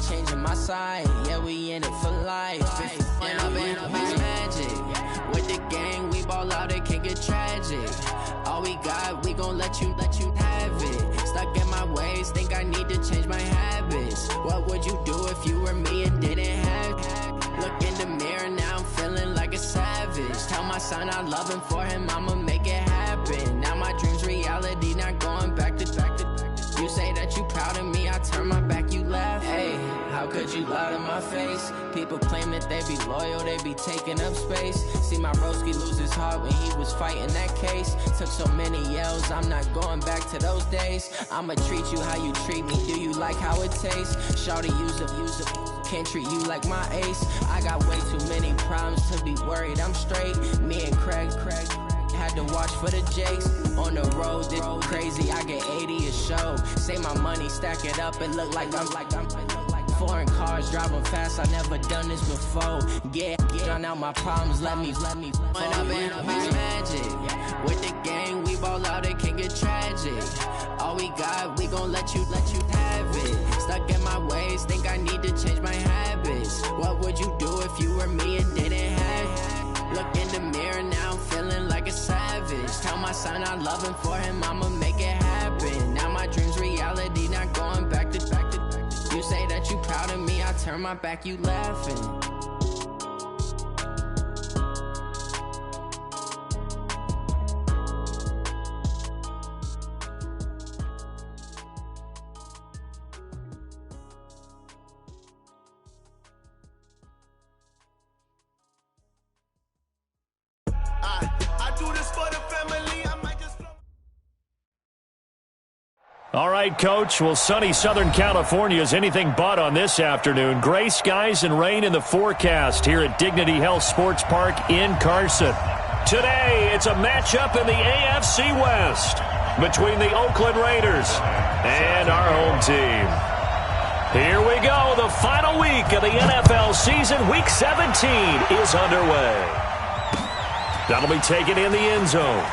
changing my side. Yeah, we in it for life. And I've been magic. With the gang, we ball out, it can get tragic. All we got, we gon' let you have it. Stuck in my ways, think I need to change my habits. What would you do if you were me and didn't have it? Look in the mirror, now I'm feeling like a savage. Tell my son I love him, for him I'ma make it happen. Now my dream's reality, not going back to. You say that you proud of me, I turn my back, you laugh. Hey, how could you lie to my face? People claim that they be loyal, they be taking up space. See my broski lose his heart when he was fighting that case. Took so many yells, I'm not going back to those days. I'ma treat you how you treat me, do you like how it tastes? Shawty, use a can't treat you like my ace. I got way too many problems to be worried, I'm straight. Me and Craig had to watch for the Jakes. On the road, this crazy, I get 80 a show. Say my money, stack it up, it look like I'm foreign cars, driving fast, I never done this before. Yeah, drown out my problems, let me When I've been magic. With the gang, we ball out, it can get tragic. All we got, we gon' let you have it. Stuck in my ways, think I need to change my habits. What would you do if you were me and didn't have it? Look in the mirror, now I'm feeling like a savage. Tell my son I love him, for him I'ma make it happen. Now my dream's reality, not going back to. You say that you proud of me, I turn my back, you laughing. All right, Coach. Well, sunny Southern California is anything but on this afternoon. Gray skies and rain in the forecast here at Dignity Health Sports Park in Carson. Today, it's a matchup in the AFC West between the Oakland Raiders and our home team. Here we go. The final week of the NFL season. Week 17 is underway. That'll be taken in the end zone.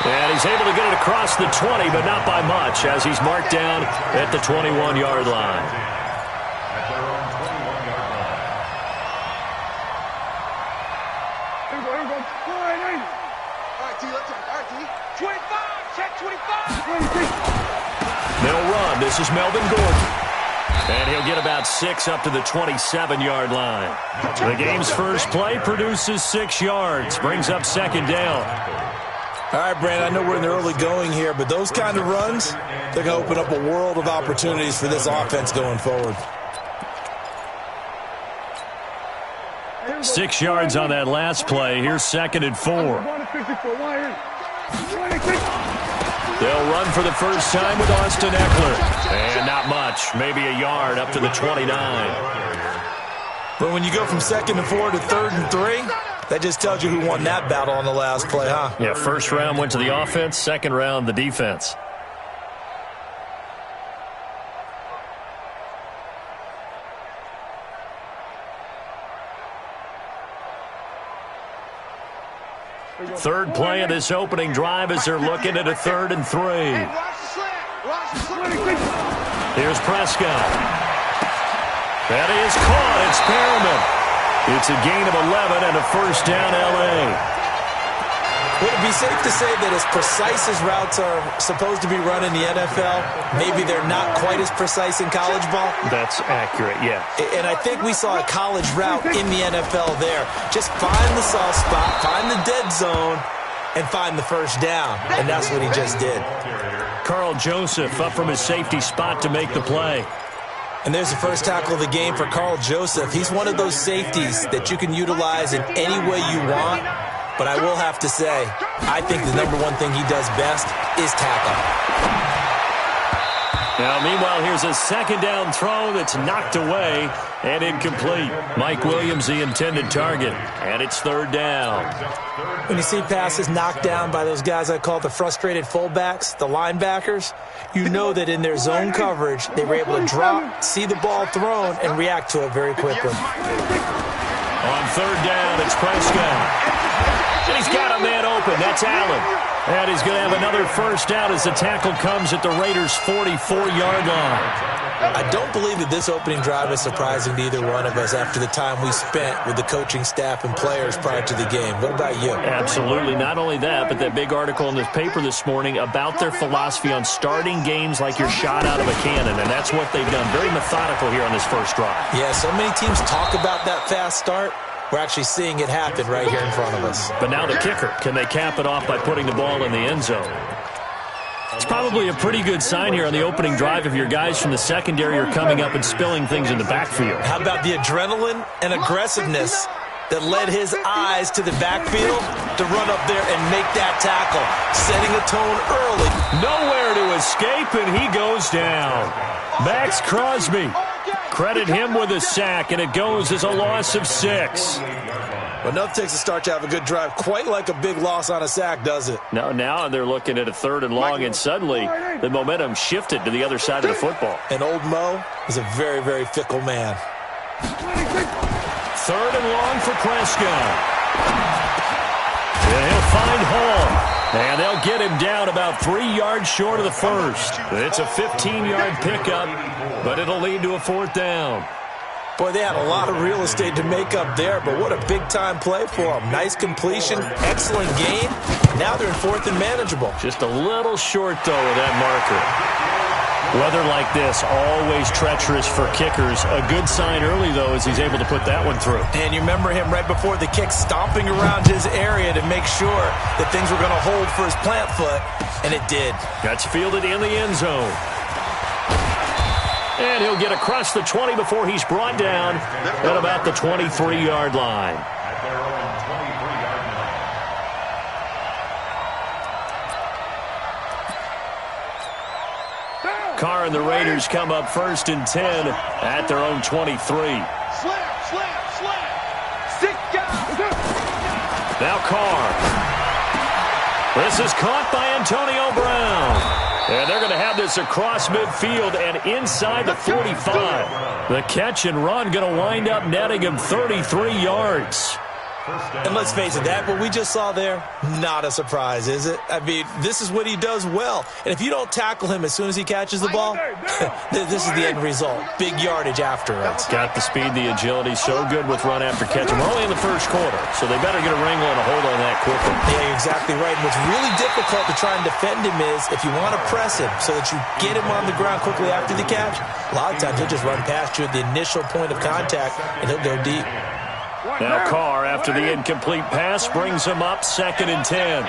And he's able to get it across the 20, but not by much, as he's marked down at the 21-yard line. They'll run. This is Melvin Gordon. And he'll get about 6 up to the 27-yard line. The game's first play produces 6 yards, brings up second down. All right, Brandon, I know we're in the early going here, but those kind of runs, they're going to open up a world of opportunities for this offense going forward. 6 yards on that last play. Here's 2nd and 4. They'll run for the first time with Austin Eckler. And not much, maybe a yard up to the 29. But when you go from 2nd and 4 to 3rd and 3, that just tells you who won that battle on the last play, huh? Yeah, first round went to the offense, second round the defense. Third play of this opening drive as they're looking at a 3rd and 3. Here's Prescott. That is caught. It's Perriman. It's a gain of 11 and a first down, L.A. Would it be safe to say that as precise as routes are supposed to be run in the NFL, maybe they're not quite as precise in college ball? That's accurate, yeah. And I think we saw a college route in the NFL there. Just find the soft spot, find the dead zone, and find the first down. And that's what he just did. Carl Joseph up from his safety spot to make the play. And there's the first tackle of the game for Carl Joseph. He's one of those safeties that you can utilize in any way you want. But I will have to say, I think the number one thing he does best is tackle. Now, meanwhile, here's a second down throw that's knocked away and incomplete. Mike Williams, the intended target, and it's 3rd down. When you see passes knocked down by those guys I call the frustrated fullbacks, the linebackers, you know that in their zone coverage, they were able to drop, see the ball thrown, and react to it very quickly. On 3rd down, it's Prescott. And he's got a man open. That's Allen. And he's going to have another first down as the tackle comes at the Raiders' 44-yard line. I don't believe that this opening drive is surprising to either one of us after the time we spent with the coaching staff and players prior to the game. What about you? Absolutely. Not only that, but that big article in this paper this morning about their philosophy on starting games like you're shot out of a cannon, and that's what they've done. Very methodical here on this first drive. Yeah, so many teams talk about that fast start. We're actually seeing it happen right here in front of us. But now the kicker. Can they cap it off by putting the ball in the end zone? It's probably a pretty good sign here on the opening drive if your guys from the secondary are coming up and spilling things in the backfield. How about the adrenaline and aggressiveness that led his eyes to the backfield to run up there and make that tackle, setting a tone early. Nowhere to escape, and he goes down. Max Crosby. Credit him with a sack, and it goes as a loss of 6. Well, nothing takes a start to have a good drive quite like a big loss on a sack, does it? No, now they're looking at a 3rd and long, and suddenly the momentum shifted to the other side of the football. And old Mo is a very, very fickle man. 3rd and long for Prescott. And he'll find Hall. And they'll get him down about 3 yards short of the first. It's a 15-yard pickup, but it'll lead to a 4th down. Boy, they had a lot of real estate to make up there, but what a big-time play for them. Nice completion, excellent gain. Now they're in 4th and manageable. Just a little short, though, of that marker. Weather like this, always treacherous for kickers. A good sign early, though, as he's able to put that one through. And you remember him right before the kick stomping around his area to make sure that things were going to hold for his plant foot, and it did. That's fielded in the end zone. And he'll get across the 20 before he's brought down at about the 23-yard line. Carr and the Raiders come up 1st and 10 at their own 23. Now Carr. This is caught by Antonio Brown. And they're going to have this across midfield and inside the 45. The catch and run going to wind up netting him 33 yards. And let's face it, that what we just saw there, not a surprise, is it? I mean, this is what he does well. And if you don't tackle him as soon as he catches the ball, this is the end result. Big yardage afterwards. Got the speed, the agility, so good with run after catch. We're only in the first quarter, so they better get a wrangle and a hold on that quickly. Yeah, you're exactly right. And what's really difficult to try and defend him is if you want to press him so that you get him on the ground quickly after the catch, a lot of times he'll just run past you at the initial point of contact, and he'll go deep. Now Carr, after the incomplete pass, brings him up 2nd and 10.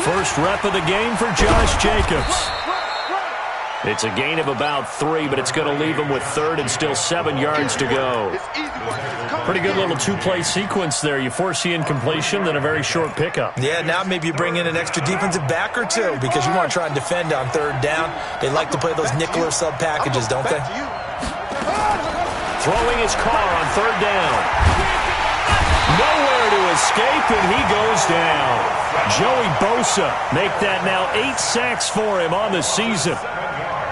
First rep of the game for Josh Jacobs. It's a gain of about 3, but it's going to leave him with 3rd and still 7 yards to go. Pretty good little 2-play sequence there. You force the incompletion, then a very short pickup. Yeah, now maybe you bring in an extra defensive back or two because you want to try and defend on 3rd down. They like to play those nickel or sub packages, don't they? Throwing his Carr on 3rd down. Nowhere to escape, and he goes down. Joey Bosa make that now 8 sacks for him on the season.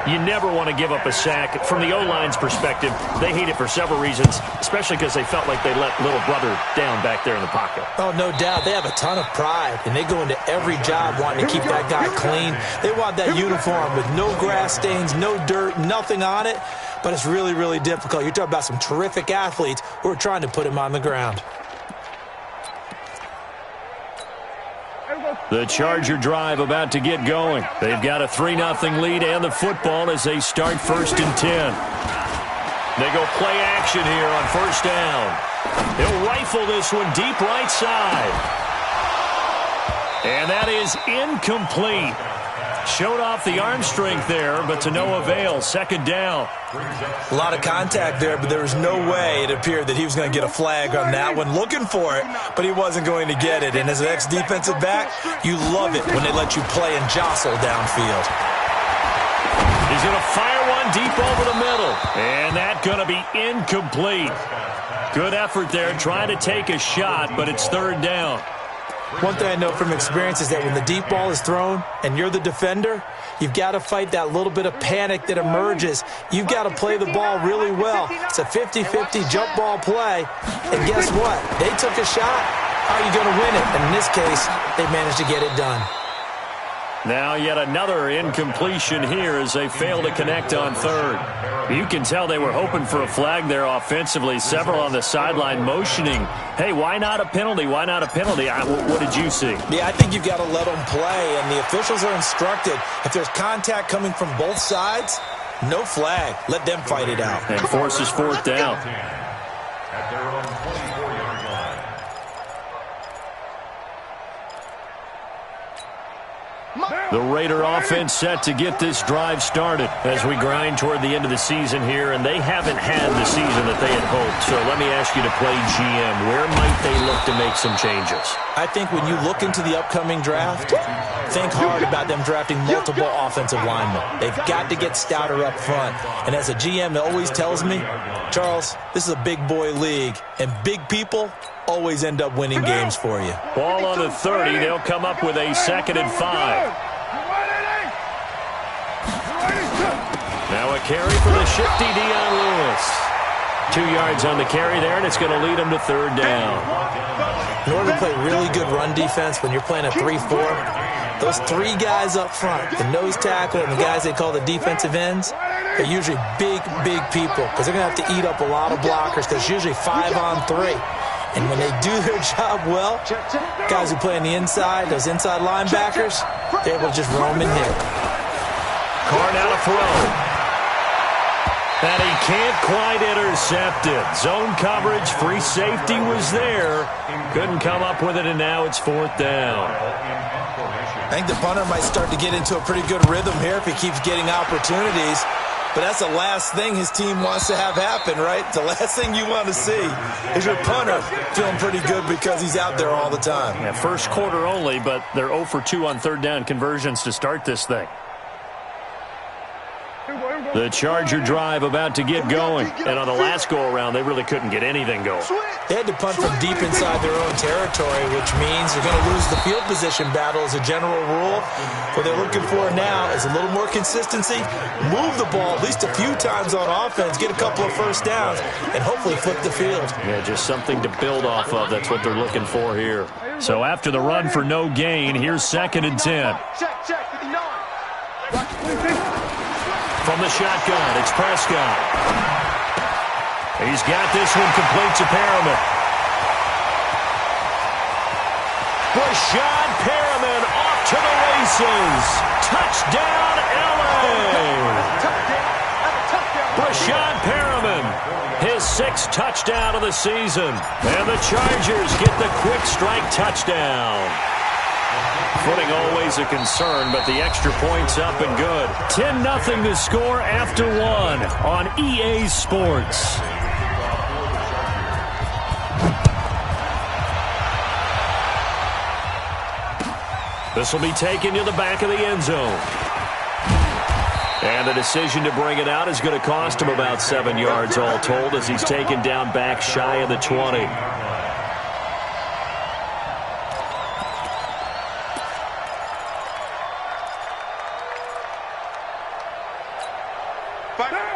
You never want to give up a sack. From the O-line's perspective, they hate it for several reasons, especially because they felt like they let little brother down back there in the pocket. Oh, no doubt. They have a ton of pride, and they go into every job wanting to keep that guy clean. They want that uniform with no grass stains, no dirt, nothing on it. But it's really, really difficult. You're talking about some terrific athletes who are trying to put him on the ground. The Charger drive about to get going. They've got a 3-0 lead and the football as they start 1st and 10. They go play action here on 1st down. He'll rifle this one deep right side. And that is incomplete. Showed off the arm strength there, but to no avail. 2nd down. A lot of contact there, but there was no way it appeared that he was going to get a flag on that one. Looking for it, but he wasn't going to get it. And as an ex-defensive back, you love it when they let you play and jostle downfield. He's going to fire one deep over the middle. And that's going to be incomplete. Good effort there, trying to take a shot, but it's 3rd down. One thing I know from experience is that when the deep ball is thrown and you're the defender, you've got to fight that little bit of panic that emerges. You've got to play the ball really well. It's a 50-50 jump ball play. And guess what? They took a shot. how are you going to win it? And in this case, they managed to get it done. Now yet another incompletion here as they fail to connect on third. You can tell they were hoping for a flag there offensively. Several on the sideline motioning, hey, why not a penalty? Why not a penalty? What did you see? Yeah, I think you've got to let them play, and the officials are instructed. If there's contact coming from both sides, no flag. Let them fight it out. And forces fourth down. At their own 24-yard line. The Raider offense set to get this drive started as we grind toward the end of the season here, and they haven't had the season that they had hoped. So let me ask you to play GM. Where might they look to make some changes? I think when you look into the upcoming draft, think hard about them drafting multiple offensive linemen. They've got to get stouter up front. And as a GM that always tells me, Charles, this is a big boy league, and big people always end up winning games for you. Ball on the 30. They'll come up with a 2nd and 5. Now a carry for the shifty Dion Lewis. 2 yards on the carry there, and it's going to lead them to third down. In order to play really good run defense when you're playing a 3-4, those 3 guys up front, the nose tackle and the guys they call the defensive ends, they're usually big people because they're going to have to eat up a lot of blockers because it's usually 5-on-3. And when they do their job well, guys who play on the inside, those inside linebackers, they're able to just roam and hit. Carr now to throw. And he can't quite intercept it. Zone coverage, free safety was there. Couldn't come up with it, and now it's fourth down. I think the punter might start to get into a pretty good rhythm here if he keeps getting opportunities. But that's the last thing his team wants to have happen, right? The last thing you want to see is your punter feeling pretty good because he's out there all the time. Yeah, first quarter only, but they're 0 for 2 on third down conversions to start this thing. The Charger drive about to get going. And on the last go-around, they really couldn't get anything going. They had to punt from deep inside their own territory, which means they're going to lose the field position battle as a general rule. What they're looking for now is a little more consistency, move the ball at least a few times on offense, get a couple of first downs, and hopefully flip the field. Yeah, just something to build off of. That's what they're looking for here. So after the run for no gain, here's 2nd and 10. From the shotgun, it's Prescott. He's got this one complete to Perriman. Rashad Perriman off to the races. Touchdown, LA! Rashad Perriman, his 6th touchdown of the season. And the Chargers get the quick strike touchdown. Footing always a concern, but the extra point's up and good. 10-0 to score after 1 on EA Sports. This will be taken to the back of the end zone. And the decision to bring it out is going to cost him about 7 yards all told as he's taken down back shy of the 20.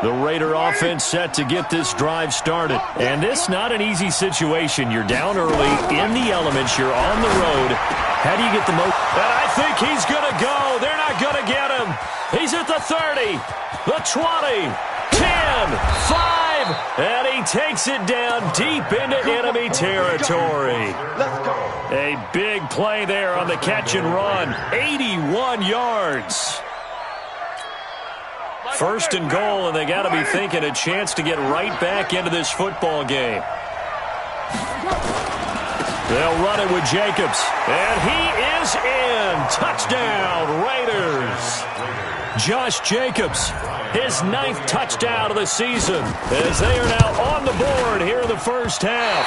The Raider offense set to get this drive started. And this not an easy situation. You're down early, in the elements, you're on the road. How do you get the most? And I think he's going to go. They're not going to get him. He's at the 30, the 20, 10, 5, and he takes it down deep into enemy territory. A big play there on the catch and run. 81 yards. 1st and goal, and they got to be thinking a chance to get right back into this football game. They'll run it with Jacobs, and he is in. Touchdown, Raiders. Josh Jacobs, his 9th touchdown of the season, as they are now on the board here in the first half.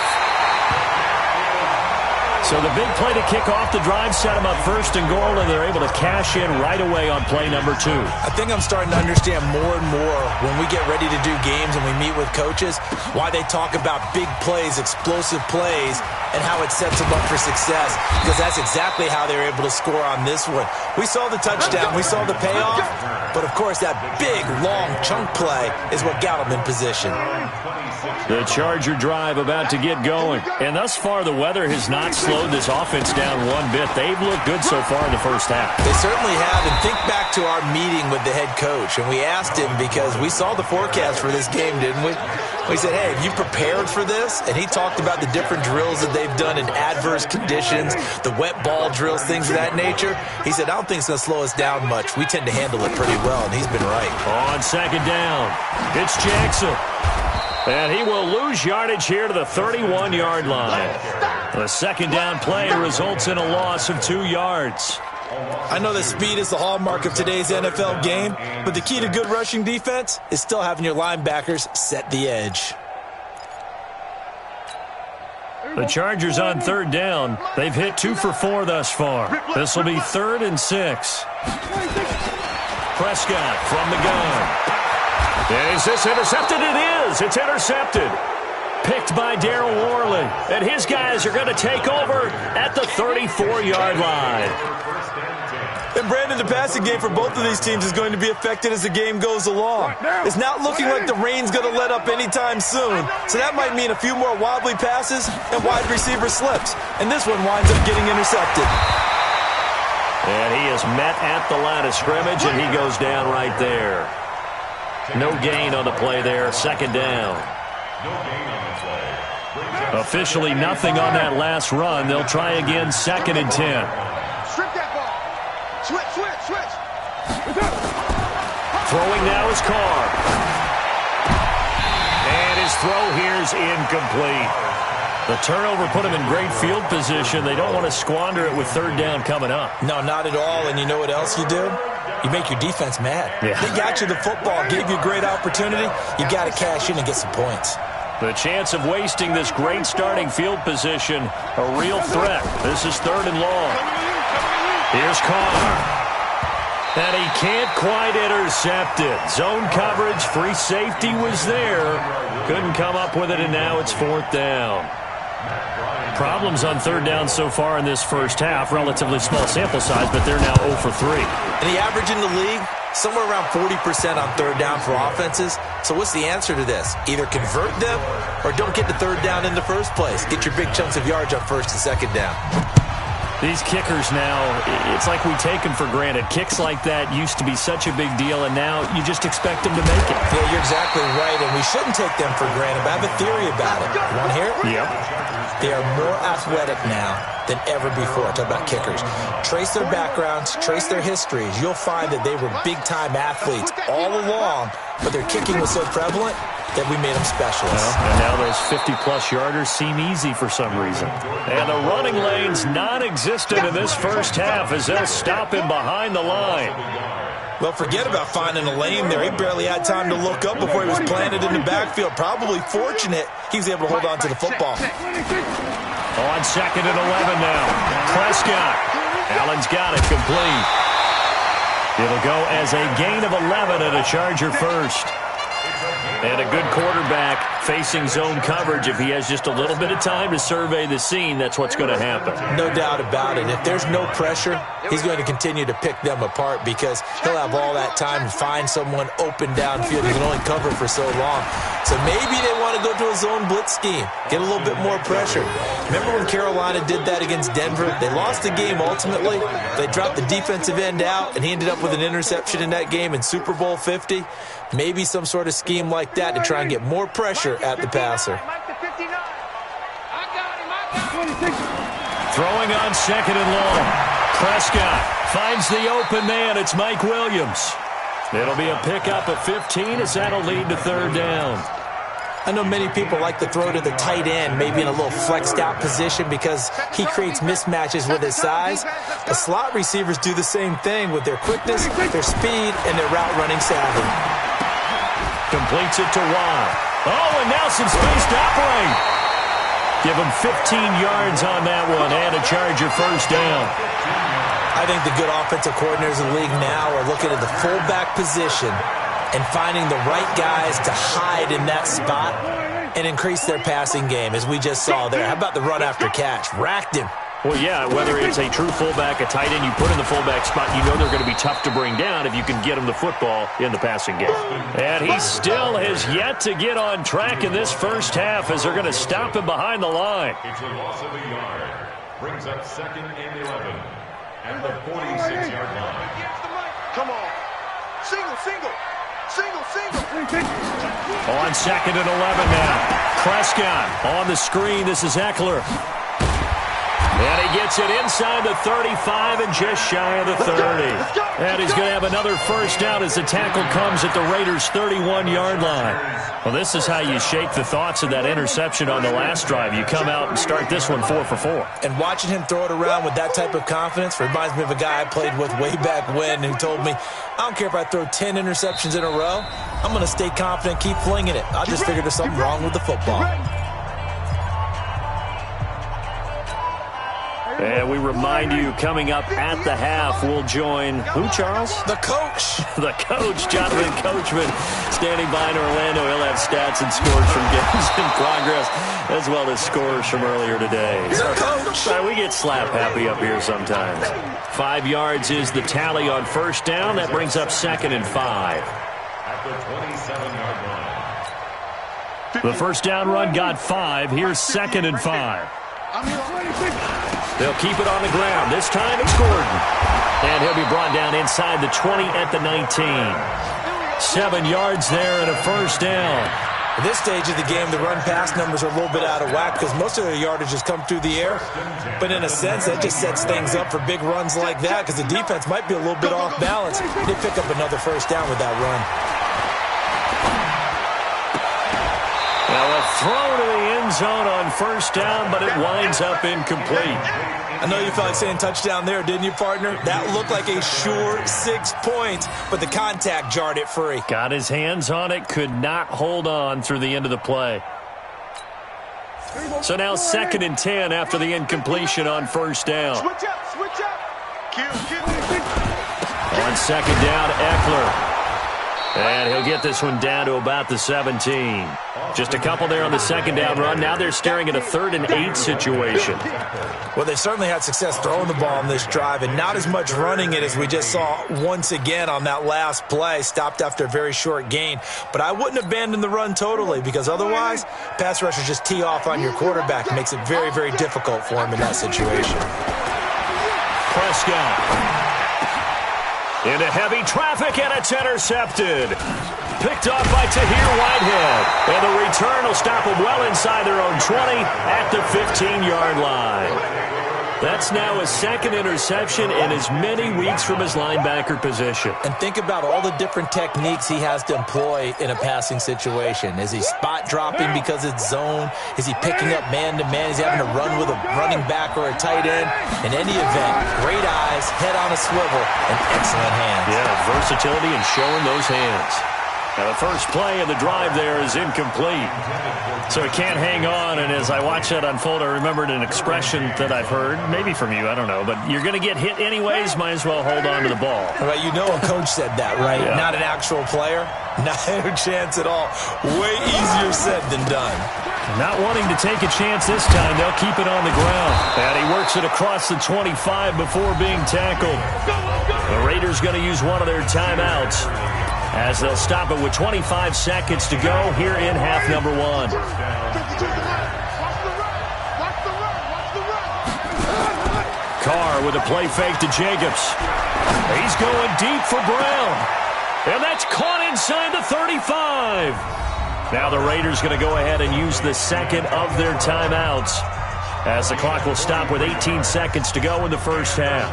So the big play to kick off the drive set them up first and goal, and they're able to cash in right away on play number 2. I think I'm starting to understand more and more when we get ready to do games and we meet with coaches why they talk about big plays, explosive plays, and how it sets them up for success, because that's exactly how they were able to score on this one. We saw the touchdown. We saw the payoff. But, of course, that big, long chunk play is what got them in position. The Charger drive about to get going. And thus far, the weather has not slowed this offense down one bit. They've looked good so far in the first half. They certainly have. And think back to our meeting with the head coach. And we asked him, because we saw the forecast for this game, didn't we? We said, hey, have you prepared for this? And he talked about the different drills that they've done in adverse conditions, the wet ball drills, things of that nature. He said, I don't think it's going to slow us down much. We tend to handle it pretty well, and he's been right. On second down, it's Jackson. And he will lose yardage here to the 31-yard line. The second down play results in a loss of 2 yards. I know that speed is the hallmark of today's NFL game, but the key to good rushing defense is still having your linebackers set the edge. The Chargers on third down. They've hit 2 for 4 thus far. This will be 3rd and 6. Prescott from the gun. Is this intercepted? It is. It's intercepted. Picked by Darryl Worley. And his guys are going to take over at the 34-yard line. And Brandon, the passing game for both of these teams is going to be affected as the game goes along. It's not looking like the rain's going to let up anytime soon. So that might mean a few more wobbly passes and wide receiver slips. And this one winds up getting intercepted. And he is met at the line of scrimmage, and he goes down right there. No gain on the play there, second down. Officially nothing on that last run. They'll try again, 2nd and 10. Switch. Throwing now is Carr. And his throw here is incomplete. The turnover put him in great field position. They don't want to squander it with third down coming up. No, not at all. And you know what else you do? You make your defense mad. Yeah. They got you the football, gave you a great opportunity. You got to cash in and get some points. The chance of wasting this great starting field position, a real threat. This is 3rd and long. Here's Carr. And he can't quite intercept it. Zone coverage, free safety was there. Couldn't come up with it, and now it's 4th down. Problems on third down so far in this first half. Relatively small sample size, but they're now 0 for 3. And the average in the league, somewhere around 40% on third down for offenses. So what's the answer to this? Either convert them or don't get to third down in the first place. Get your big chunks of yards on 1st and 2nd down. These kickers now, it's like we take them for granted. Kicks like that used to be such a big deal, and now you just expect them to make it. Yeah, you're exactly right, and we shouldn't take them for granted, but I have a theory about it. You want to hear it? Yep. They are more athletic now than ever before. Talk about kickers. Trace their backgrounds, trace their histories. You'll find that they were big-time athletes all along, but their kicking was so prevalent that we made them specialists. Well, and now those 50-plus yarders seem easy for some reason. And the running lane's non-existent in this first half as they'll stop him behind the line. Well, forget about finding a lane there. He barely had time to look up before he was planted in the backfield. Probably fortunate he was able to hold on to the football. On 2nd and 11 now. Prescott. Allen's got it complete. It'll go as a gain of 11 and a Charger first. And a good quarterback facing zone coverage. If he has just a little bit of time to survey the scene, that's what's going to happen. No doubt about it. If there's no pressure, he's going to continue to pick them apart because he'll have all that time to find someone open downfield. He can only cover for so long. So maybe they want to go to a zone blitz scheme, get a little bit more pressure. Remember when Carolina did that against Denver? They lost the game ultimately. They dropped the defensive end out, and he ended up with an interception in that game in Super Bowl 50. Maybe some sort of scheme like that to try and get more pressure at the passer. Throwing on 2nd and long. Prescott finds the open man. It's Mike Williams. It'll be a pickup of 15 as that'll lead to third down. I know many people like to throw to the tight end, maybe in a little flexed out position because he creates mismatches with his size. The slot receivers do the same thing with their quickness, their speed, and their route running savvy. Completes it to Watt. Oh, and now some space to operate. Give him 15 yards on that one and a Charger first down. I think the good offensive coordinators in the league now are looking at the fullback position and finding the right guys to hide in that spot and increase their passing game, as we just saw there. How about the run after catch? Racked him. Well, yeah, whether it's a true fullback, a tight end, you put in the fullback spot, you know they're going to be tough to bring down if you can get him the football in the passing game. And he still has yet to get on track in this first half as they're going to stop him behind the line. It's a loss of a yard. Brings up 2nd and 11 at the 46-yard line. Come on. Single. On 2nd and 11 now. Prescott on the screen. This is Eckler. And he gets it inside the 35 and just shy of the 30. And he's going to have another first down as the tackle comes at the Raiders' 31-yard line. Well, this is how you shake the thoughts of that interception on the last drive. You come out and start this one 4 for 4. And watching him throw it around with that type of confidence reminds me of a guy I played with way back when who told me, I don't care if I throw 10 interceptions in a row. I'm going to stay confident, keep flinging it. I just figured there's something wrong with the football. And we remind you, coming up at the half, we'll join who, Charles? The coach. The coach, Jonathan Coachman, standing by in Orlando. He'll have stats and scores from games in progress, as well as scores from earlier today. The coach. We get slap happy up here sometimes. 5 yards is the tally on first down. That brings up 2nd and 5. At the 27-yard line. The first down run got 5. Here's 2nd and 5. They'll keep it on the ground. This time it's Gordon. And he'll be brought down inside the 20 at the 19. 7 yards there and a first down. At this stage of the game, the run-pass numbers are a little bit out of whack because most of their yardage has come through the air. But in a sense, that just sets things up for big runs like that because the defense might be a little bit off balance. They pick up another first down with that run. Now a throw to the end zone on first down, but it winds up incomplete. I know you felt like saying touchdown there, didn't you, partner? That looked like a sure 6 points, but the contact jarred it free. Got his hands on it, could not hold on through the end of the play. So now 2nd and 10 after the incompletion on first down. Switch up. On 2nd down, Eckler. And he'll get this one down to about the 17. Just a couple there on the 2nd down run. Now they're staring at a 3rd and 8 situation. Well, they certainly had success throwing the ball on this drive and not as much running it as we just saw once again on that last play. Stopped after a very short gain. But I wouldn't abandon the run totally because otherwise, pass rushers just tee off on your quarterback. It makes it very, very difficult for him in that situation. Prescott. Into heavy traffic, and it's intercepted. Picked off by Tahir Whitehead. And the return will stop them well inside their own 20 at the 15-yard line. That's now his 2nd interception in as many weeks from his linebacker position. And think about all the different techniques he has to employ in a passing situation. Is he spot dropping because it's zone? Is he picking up man-to-man? Is he having to run with a running back or a tight end? In any event, great eyes, head on a swivel, and excellent hands. Yeah, versatility and showing those hands. Now the first play of the drive there is incomplete. So he can't hang on, and as I watch that unfold, I remembered an expression that I've heard, maybe from you, I don't know, but you're going to get hit anyways, might as well hold on to the ball. Right, you know a coach said that, right? Yeah. Not an actual player? Not a chance at all. Way easier said than done. Not wanting to take a chance this time, they'll keep it on the ground. And he works it across the 25 before being tackled. The Raiders going to use one of their timeouts as they'll stop it with 25 seconds to go here in half number 1. Carr with a play fake to Jacobs. He's going deep for Brown. And that's caught inside the 35. Now the Raiders going to go ahead and use the 2nd of their timeouts as the clock will stop with 18 seconds to go in the first half.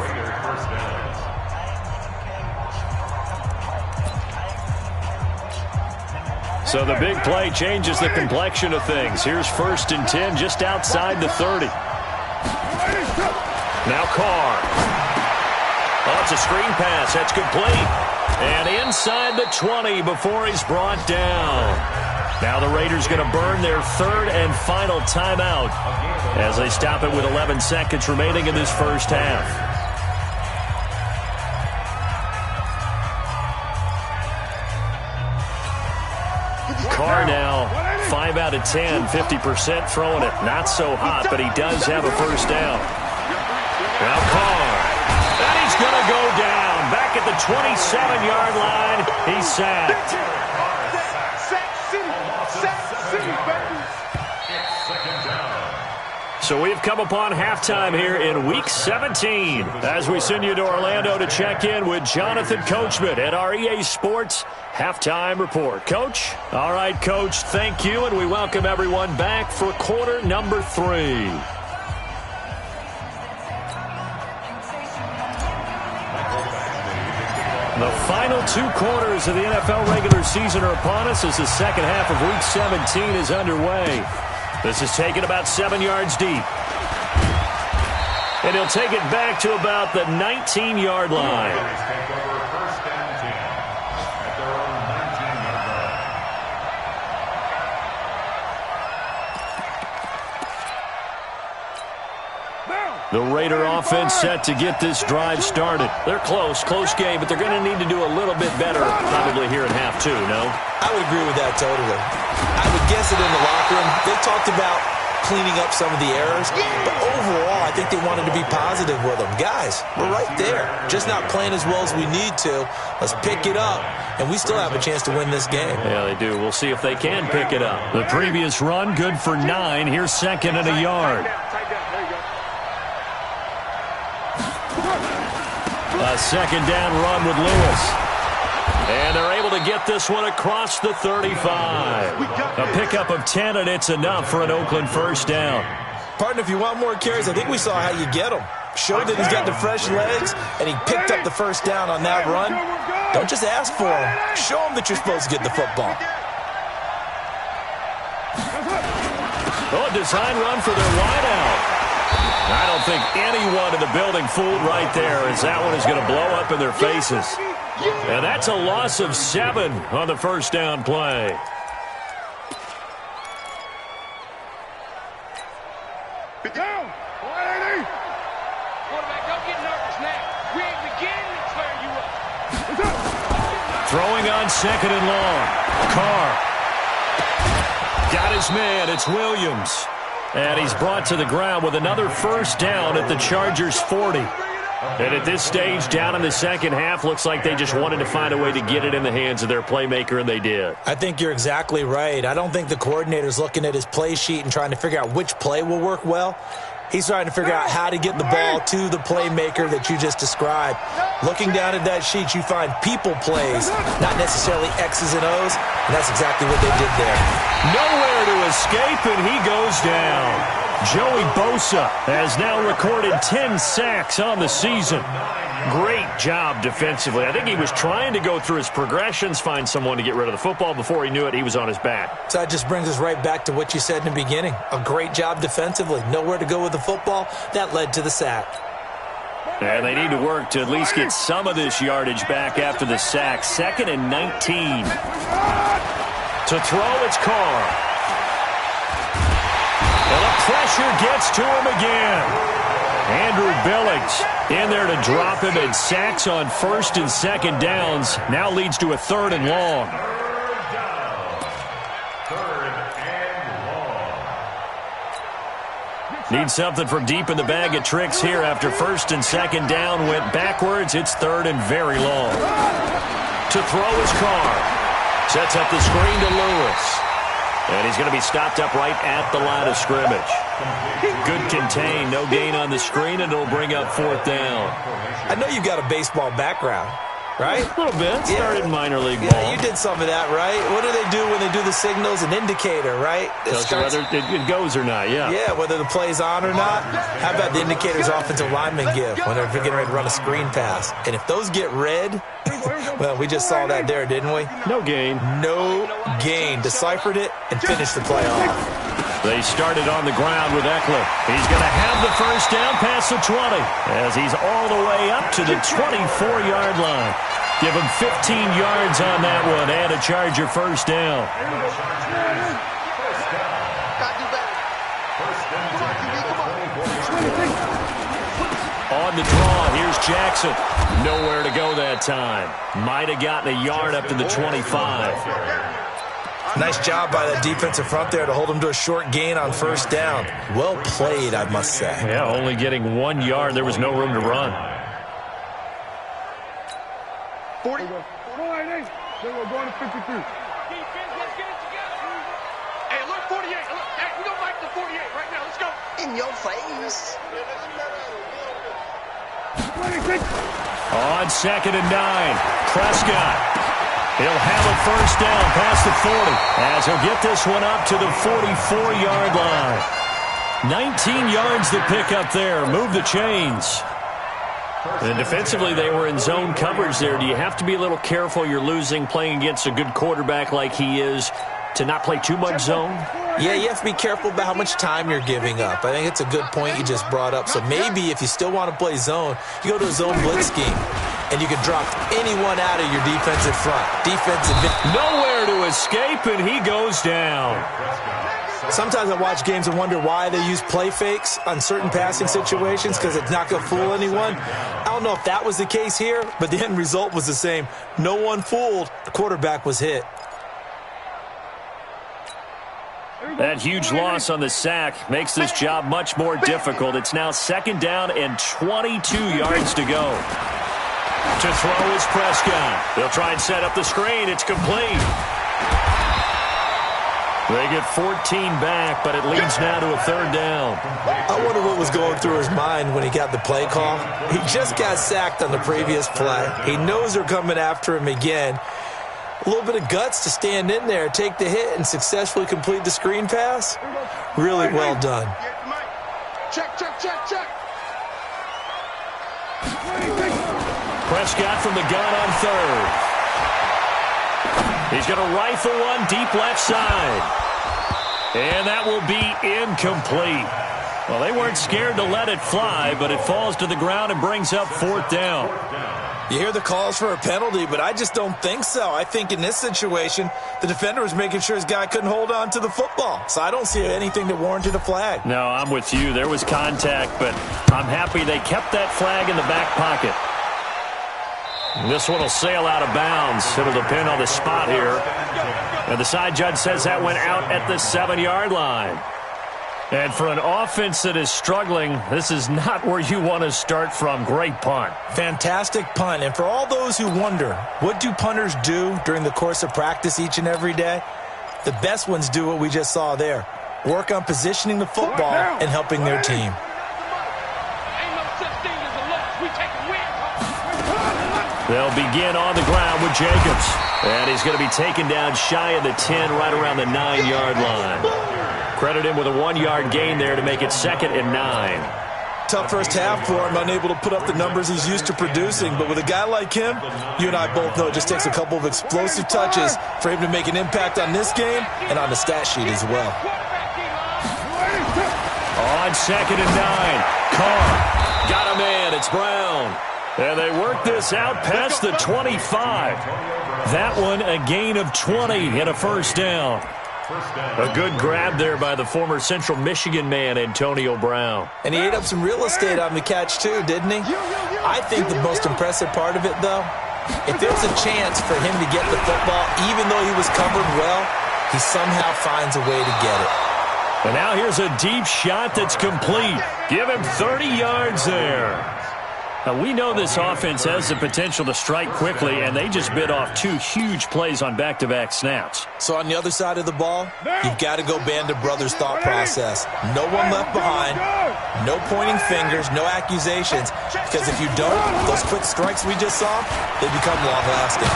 So the big play changes the complexion of things. Here's 1st and 10 just outside the 30. Now Carr. Oh, it's a screen pass. That's complete. And inside the 20 before he's brought down. Now the Raiders going to burn their third and final timeout as they stop it with 11 seconds remaining in this first half. Carr now 5 out of 10, 50% throwing it. Not so hot, but he does have a first down. Now Carr. And he's going to go down. Back at the 27-yard line. He's sacked. So we've come upon halftime here in Week 17 as we send you to Orlando to check in with Jonathan Coachman at our EA Sports Halftime Report. Coach? All right, Coach, thank you, and we welcome everyone back for quarter number 3. The final 2 quarters of the NFL regular season are upon us as the second half of Week 17 is underway. This is taken about 7 yards deep. And he'll take it back to about the 19-yard line. The Raider offense set to get this drive started. They're close game, but they're going to need to do a little bit better probably here in half 2, no? I would agree with that totally. I would guess it in the locker room. They talked about cleaning up some of the errors, but overall, I think they wanted to be positive with them. Guys, we're right there. Just not playing as well as we need to. Let's pick it up, and we still have a chance to win this game. Yeah, they do. We'll see if they can pick it up. The previous run, good for 9. Here's second and a yard. A second down run with Lewis. And they're able to get this one across the 35. A pickup of 10, and it's enough for an Oakland first down. Partner, if you want more carries, I think we saw how you get them. Showed that he's got the fresh legs, and he picked up the first down on that run. Don't just ask for him. Show him that you're supposed to get the football. Oh, a design run for their wideout. I don't think anyone in the building fooled right there, as that one is going to blow up in their faces. And that's a loss of 7 on the first down play. Get down. Quarterback, don't get nervous now. We ain't beginning to clear you up. Throwing on second and long. Carr. Got his man. It's Williams. And he's brought to the ground with another first down at the Chargers' 40. And at this stage, down in the second half, looks like they just wanted to find a way to get it in the hands of their playmaker, and they did. I think you're exactly right. I don't think the coordinator's looking at his play sheet and trying to figure out which play will work well. He's trying to figure out how to get the ball to the playmaker that you just described. Looking down at that sheet, you find people plays, not necessarily X's and O's, and that's exactly what they did there. Nowhere to escape, and he goes down. Joey Bosa has now recorded 10 sacks on the season. Great job defensively. I think he was trying to go through his progressions, find someone to get rid of the football. Before he knew it, he was on his back. So that just brings us right back to what you said in the beginning. A great job defensively. Nowhere to go with the football. That led to the sack. And they need to work to at least get some of this yardage back after the sack. 2nd and 19. To throw, it's Carr. And the pressure gets to him again. Andrew Billings in there to drop him, and sacks on 1st and 2nd downs. Now leads to a 3rd and long. Need something from deep in the bag of tricks here after 1st and 2nd down went backwards. It's 3rd and very long. To throw is Carr. Sets up the screen to Lewis. And he's going to be stopped up right at the line of scrimmage. Good contain, no gain on the screen, and it'll bring up 4th down. I know you've got a baseball background, right? A little bit. Started in minor league ball. Yeah, you did some of that, right? What do they do when they do the signals? An indicator, right? Tells you whether it goes or not, yeah. Yeah, whether the play's on or not. How about the indicators offensive linemen give when they're getting ready to run a screen pass? And if those get red, well, we just saw that there, didn't we? No gain. No gain. Deciphered it and finished the play off. They started on the ground with Eckler. He's going to have the first down past the 20 as he's all the way up to the 24-yard line. Give him 15 yards on that one and a Charger first down. On the draw, here's Jackson. Nowhere to go that time. Might have gotten a yard up to the 25. Nice job by that defensive front there to hold him to a short gain on first down. Well played, I must say. Yeah, only getting 1 yard. There was no room to run. 40. Then we're going to 53. Defense, let's get it together. Hey, look, 48. Look, hey, we don't like the 48 right now. Let's go. In your face. 26. On 2nd and 9, Prescott. He'll have a first down past the 40 as he'll get this one up to the 44-yard line. 19 yards to pick up there. Move the chains. And defensively, they were in zone coverage there. Do you have to be a little careful? You're losing, playing against a good quarterback like he is, to not play too much zone? Yeah, you have to be careful about how much time you're giving up. I think it's a good point you just brought up. So maybe if you still want to play zone, you go to a zone blitz scheme, and you can drop anyone out of your defensive front. Nowhere to escape, and he goes down. Sometimes I watch games and wonder why they use play fakes on certain passing situations, because it's not going to fool anyone. I don't know if that was the case here, but the end result was the same. No one fooled. The quarterback was hit. That huge loss on the sack makes this job much more difficult. It's now 2nd down and 22 yards to go. To throw is Prescott. They'll try and set up the screen. It's complete. They get 14 back, but it leads now to a 3rd down. I wonder what was going through his mind when he got the play call. He just got sacked on the previous play. He knows they're coming after him again. A little bit of guts to stand in there, take the hit, and successfully complete the screen pass. Really well done. Check. Prescott from the gun on 3rd. He's going to rifle one deep left side. And that will be incomplete. Well, they weren't scared to let it fly, but it falls to the ground and brings up 4th down. You hear the calls for a penalty, but I just don't think so. I think in this situation, the defender was making sure his guy couldn't hold on to the football. So I don't see anything that warranted a flag. No, I'm with you. There was contact, but I'm happy they kept that flag in the back pocket. This one will sail out of bounds. It'll depend on the spot here. And the side judge says that went out at the 7-yard line. And for an offense that is struggling, this is not where you want to start from. Great punt. Fantastic punt. And for all those who wonder, what do punters do during the course of practice each and every day? The best ones do what we just saw there. Work on positioning the football and helping their team. They'll begin on the ground with Jacobs. And he's going to be taken down shy of the 10, right around the 9-yard line. Credit him with a 1-yard gain there to make it 2nd and 9. Tough first half for him, unable to put up the numbers he's used to producing. But with a guy like him, you and I both know it just takes a couple of explosive touches for him to make an impact on this game and on the stat sheet as well. On 2nd and 9, Carr got a man. It's Brown. And they work this out past the 25. That one a gain of 20 and a first down. A good grab there by the former Central Michigan man, Antonio Brown. And he ate up some real estate on the catch too, didn't he? I think the most impressive part of it, though, if there's a chance for him to get the football, even though he was covered well, he somehow finds a way to get it. And now here's a deep shot that's complete. Give him 30 yards there. Now, we know this offense has the potential to strike quickly, and they just bit off 2 huge plays on back-to-back snaps. So on the other side of the ball, you've got to go Band of Brothers thought process. No one left behind, no pointing fingers, no accusations, because if you don't, those quick strikes we just saw, they become long-lasting.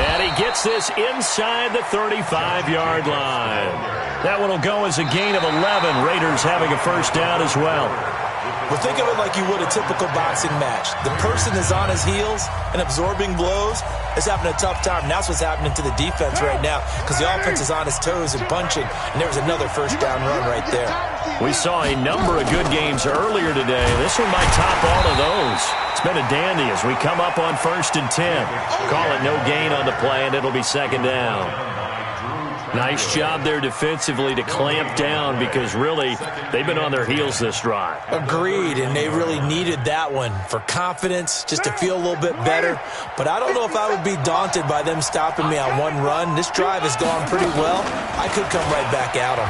And he gets this inside the 35-yard line. That one will go as a gain of 11. Raiders having a first down as well. Well, think of it like you would a typical boxing match. The person is on his heels and absorbing blows is having a tough time. And that's what's happening to the defense right now because the offense is on his toes and punching, and there was another first down run right there. We saw a number of good games earlier today. This one might top all of those. It's been a dandy as we come up on 1st and 10. Call it no gain on the play, and it'll be 2nd down. Nice job there defensively to clamp down because really they've been on their heels this drive. Agreed, and they really needed that one for confidence, just to feel a little bit better. But I don't know if I would be daunted by them stopping me on one run. This drive has gone pretty well. I could come right back at them.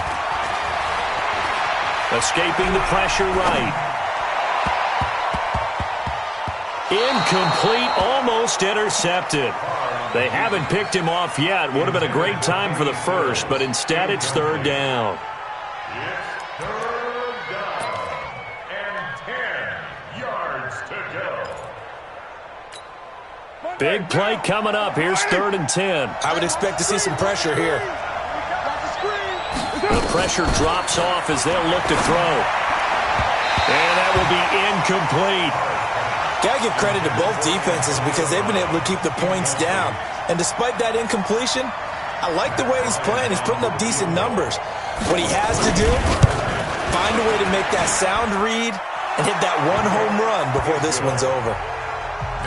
Escaping the pressure right. Incomplete, almost intercepted. They haven't picked him off yet. Would have been a great time for the first, but instead it's 3rd down. It's 3rd down and 10 yards to go. Big play coming up. Here's 3rd and 10. I would expect to see some pressure here. The pressure drops off as they'll look to throw. And that will be incomplete. Got to give credit to both defenses because they've been able to keep the points down. And despite that incompletion, I like the way he's playing. He's putting up decent numbers. What he has to do, find a way to make that sound read and hit that one home run before this one's over.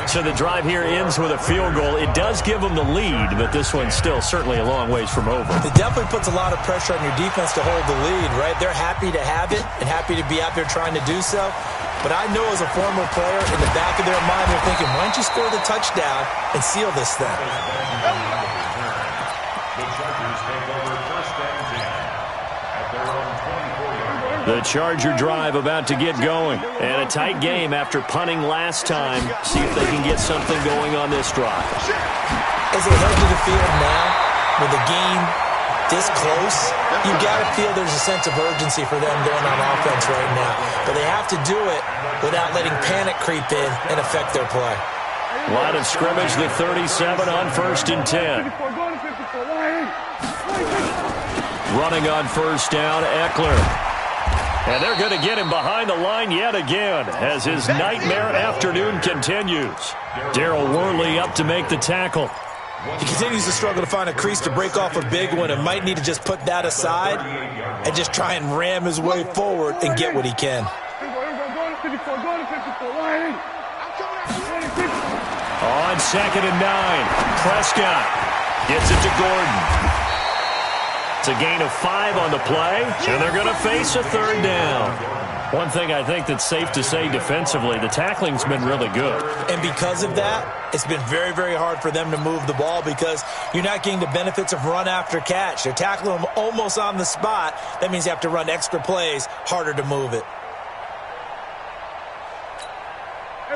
So the drive here ends with a field goal. It does give them the lead, but this one's still certainly a long ways from over. It definitely puts a lot of pressure on your defense to hold the lead, right? They're happy to have it and happy to be out there trying to do so. But I know as a former player, in the back of their mind, they're thinking, why don't you score the touchdown and seal this thing? The Chargers take over 1st and 10 at their own 24-yard line. The Charger drive about to get going. And a tight game after punting last time. See if they can get something going on this drive. As they head to the field now, with the game this close, you got to feel there's a sense of urgency for them going on offense right now. But they have to do it without letting panic creep in and affect their play. Line of scrimmage, the 37 on 1st and 10. Running on 1st down, Eckler. And they're going to get him behind the line yet again as his nightmare afternoon continues. Darryl Worley up to make the tackle. He continues to struggle to find a crease to break off a big one and might need to just put that aside and just try and ram his way forward and get what he can. On 2nd and 9, Prescott gets it to Gordon. It's a gain of 5 on the play, and they're going to face a 3rd down. One thing I think that's safe to say defensively, the tackling's been really good. And because of that, it's been very, very hard for them to move the ball because you're not getting the benefits of run after catch. They're tackling them almost on the spot. That means you have to run extra plays, harder to move it.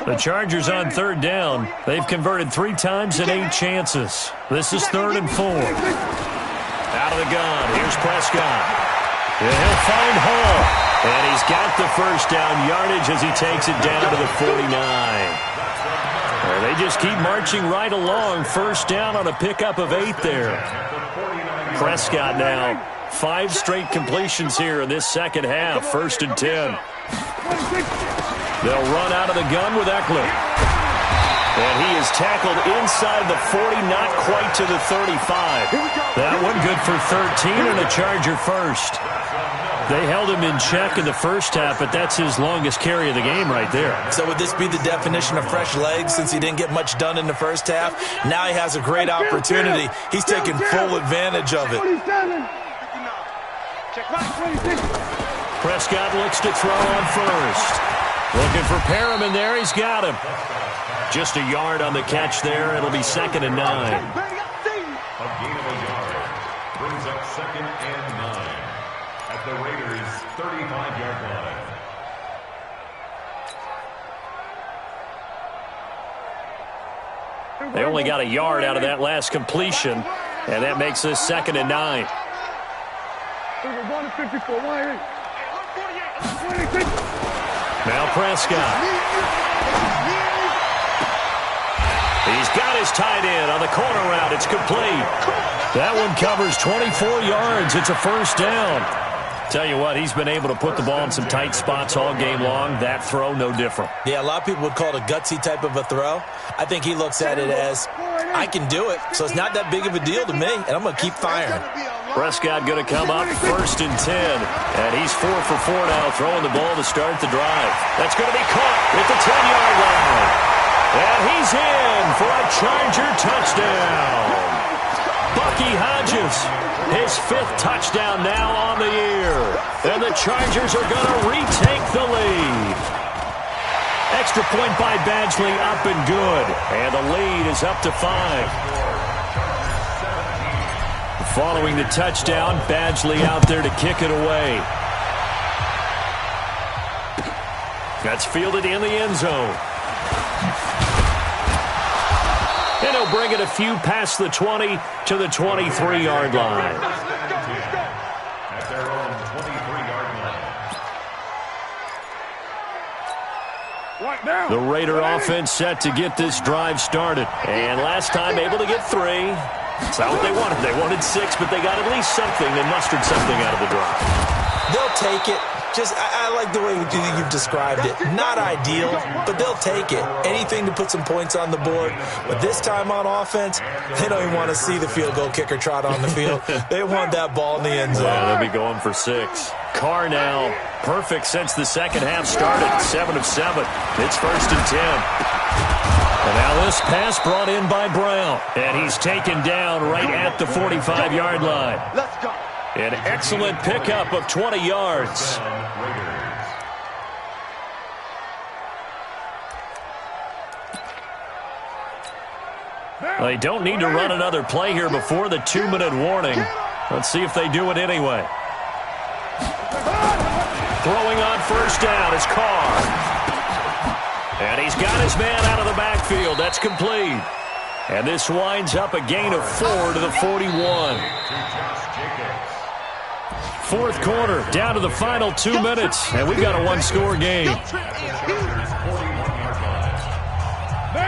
The Chargers on 3rd down. They've converted 3 times in 8 chances. This is 3rd and 4. Out of the gun, here's Prescott. And he'll find Hall. And he's got the 1st down yardage as he takes it down to the 49. They just keep marching right along. 1st down on a pickup of 8 there. Prescott now 5 straight completions here in this 2nd half. 1st and 10. They'll run out of the gun with Eckler. And he is tackled inside the 40, not quite to the 35. That one good for 13 and a Charger first. They held him in check in the 1st half, but that's his longest carry of the game right there. So would this be the definition of fresh legs since he didn't get much done in the 1st half? Now he has a great opportunity. He's taking full advantage of it. Prescott looks to throw on 1st. Looking for Perriman there. He's got him. Just a yard on the catch there. It'll be 2nd and 9. A gain of a yard brings up 2nd and 9 at the Raiders' 35-yard line. They only got a yard out of that last completion, and that makes this 2nd and 9. Now Prescott. He's got his tight end on the corner route. It's complete. That one covers 24 yards. It's a 1st down. Tell you what, he's been able to put the ball in some tight spots all game long. That throw, no different. Yeah, a lot of people would call it a gutsy type of a throw. I think he looks at it as, I can do it, so it's not that big of a deal to me, and I'm going to keep firing. Prescott going to come up 1st and 10. And he's 4 for 4 now, throwing the ball to start the drive. That's going to be caught at the 10-yard line. And he's in for a Charger touchdown. Bucky Hodges, his 5th touchdown now on the year. And the Chargers are going to retake the lead. Extra point by Badgley, up and good. And the lead is up to 5. Following the touchdown, Badgley out there to kick it away. That's fielded in the end zone. And he'll bring it a few past the 20 to the 23-yard line. At their own 23-yard line. The Raider offense set to get this drive started. And last time able to get 3. It's not what they wanted. They wanted 6, but they got at least something. They mustered something out of the drive. They'll take it. I like the way you've described it. Not ideal, but they'll take it. Anything to put some points on the board. But this time on offense, they don't even want to see the field goal kicker trot on the field. They want that ball in the end zone. Yeah, they'll be going for 6. Carr now perfect since the second half started. 7 of 7. It's 1st and 10. And now this pass brought in by Brown. And he's taken down right at the 45-yard line. Let's go. An excellent pickup of 20 yards. They don't need to run another play here before the 2-minute warning. Let's see if they do it anyway. Throwing on 1st down is Carr. And he's got his man out of the backfield. That's complete. And this winds up a gain of 4 to the 41. 4th quarter, down to the final 2 minutes. And we've got a 1-score game.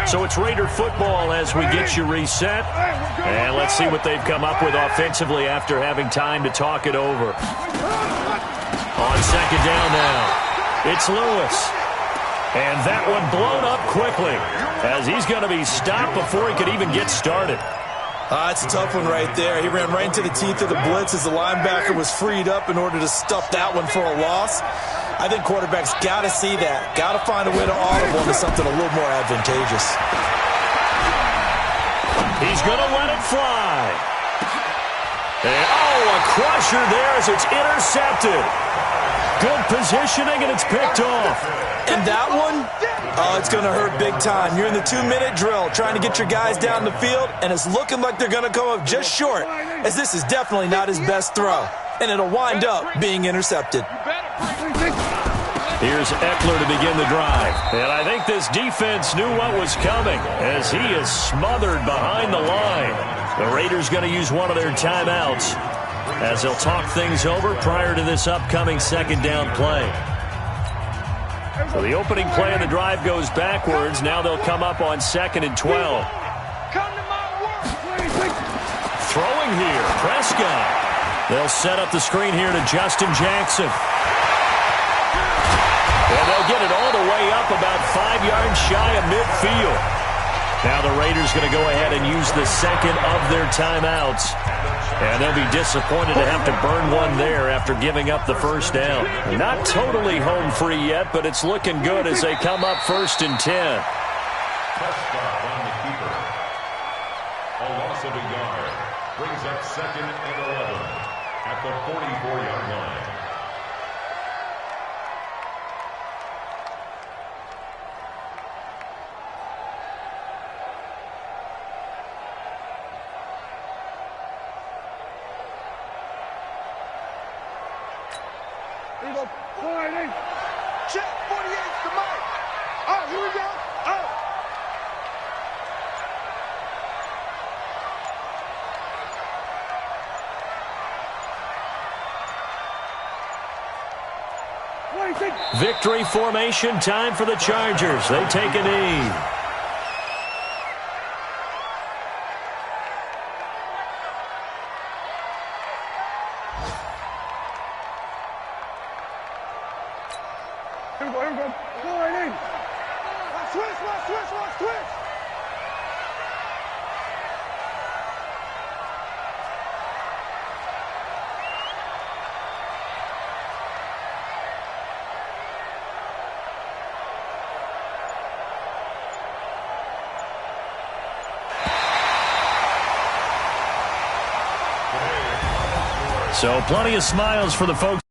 So it's Raider football as we get you reset. And let's see what they've come up with offensively after having time to talk it over. On 2nd down now, it's Lewis. And that one blown up quickly as he's going to be stopped before he could even get started. It's a tough one right there. He ran right into the teeth of the blitz as the linebacker was freed up in order to stuff that one for a loss. I think quarterbacks got to see that. Got to find a way to audible into something a little more advantageous. He's going to let it fly. And, a crusher there as it's intercepted. Good positioning, and it's picked off. And that one, it's going to hurt big time. You're in the 2-minute drill trying to get your guys down the field, and it's looking like they're going to come up just short, as this is definitely not his best throw. And it'll wind up being intercepted. Here's Eckler to begin the drive. And I think this defense knew what was coming as he is smothered behind the line. The Raiders going to use one of their timeouts as they'll talk things over prior to this upcoming 2nd down play. So the opening play of the drive goes backwards. Now they'll come up on 2nd and 12. Throwing here, Prescott. They'll set up the screen here to Justin Jackson. And they'll get it all the way up about 5 yards shy of midfield. Now the Raiders going to go ahead and use the 2nd of their timeouts. And they'll be disappointed to have to burn one there after giving up the 1st down. Not totally home free yet, but it's looking good as they come up 1st and 10. Prescott on the keeper. A loss of a yard. Brings up 2nd and 11 at the 44-yard line. Here we go. 488. Check 48's the mark. Oh, here we go. Oh. Victory formation time for the Chargers. They take a knee. Here we go, here we go. 488. Switch. So plenty of smiles for the folks.